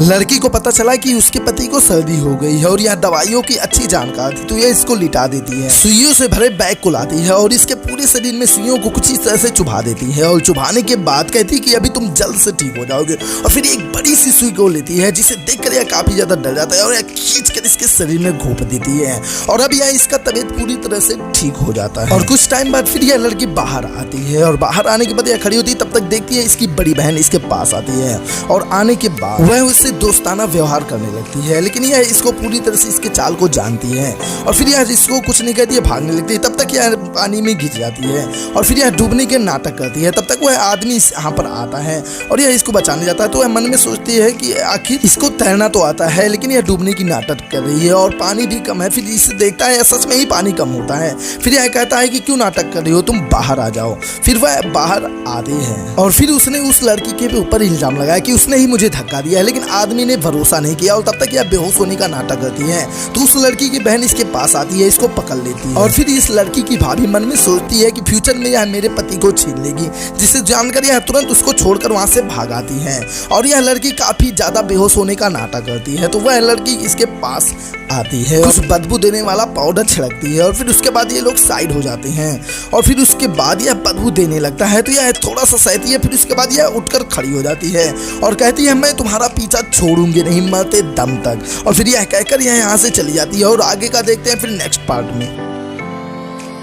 लड़की को पता चला कि उसके पति को सर्दी हो गई है और यह दवाइयों की अच्छी जानकार थी, तो यह इसको लिटा देती है। सुइयों से भरे बैग को लाती है और इसके पूरे शरीर में सुइयों को कुछ इस तरह से चुभा देती है और चुभाने के बाद कहती है कि अभी तुम जल्द से ठीक हो जाओगे। और फिर एक बड़ी सी सुई को लेती है जिसे देखकर यह काफी ज्यादा डर जाता है और यह खींचकर इसके शरीर में घोंप देती है और अब यह इसका तबीयत पूरी तरह से ठीक हो जाता है। और कुछ टाइम बाद फिर यह लड़की बाहर आती है और बाहर आने के बाद यह खड़ी होती है, तब तक देखती है इसकी बड़ी बहन इसके पास आती है और आने के बाद वह उससे दोस्ताना व्यवहार करने लगती है, लेकिन यह इसको पूरी तरह से इसके चाल को जानती है और फिर यह इसको कुछ नहीं कहती है, भागने लगती है। तब तक यह पानी में गिर जाती है और फिर यह डूबने के नाटक करती है। तब तक वह आदमी यहाँ पर आता है और यह इसको बचाने जाता है, तो वह मन में सोचती है कि आखिर इसको तैरना तो आता है लेकिन यह डूबने की नाटक कर रही है और पानी भी कम है। फिर इसे देखता है सच में ही पानी कम होता है। फिर यह कहता है कि क्यों नाटक कर रही हो, तुम बाहर आ जाओ। फिर वह बाहर आती है और फिर उसने उस लड़की के ऊपर इल्जाम लगाया कि उसने ही मुझे धक्का दिया है, लेकिन आदमी ने भरोसा नहीं किया और तब तक यह बेहोश होने का नाटक करती है। तो उस लड़की की बहन इसके पास आती है, इसको पकड़ लेती है और फिर इस लड़की की भाभी मन में सोचती है कि फ्यूचर में यह मेरे पति को छीन लेगी, जिसे जानकर यह तुरंत उसको छोड़कर वहां से भाग आती है और यह लड़की काफी ज्यादा बेहोश होने का नाटक करती है। तो वह लड़की इसके पास आती है, कुछ बदबू देने वाला पाउडर छिड़कती है और फिर उसके बाद ये लोग साइड हो जाते हैं और फिर उसके बाद यह बदबू देने लगता है, तो यह थोड़ा सा सहती है। फिर उसके बाद यह उठकर खड़ी हो जाती है और कहती है मैं तुम्हारा पीछा छोड़ूंगी नहीं मरते दम तक। और फिर यह कहकर यह यहाँ से चली जाती है और आगे का देखते हैं फिर नेक्स्ट पार्ट में।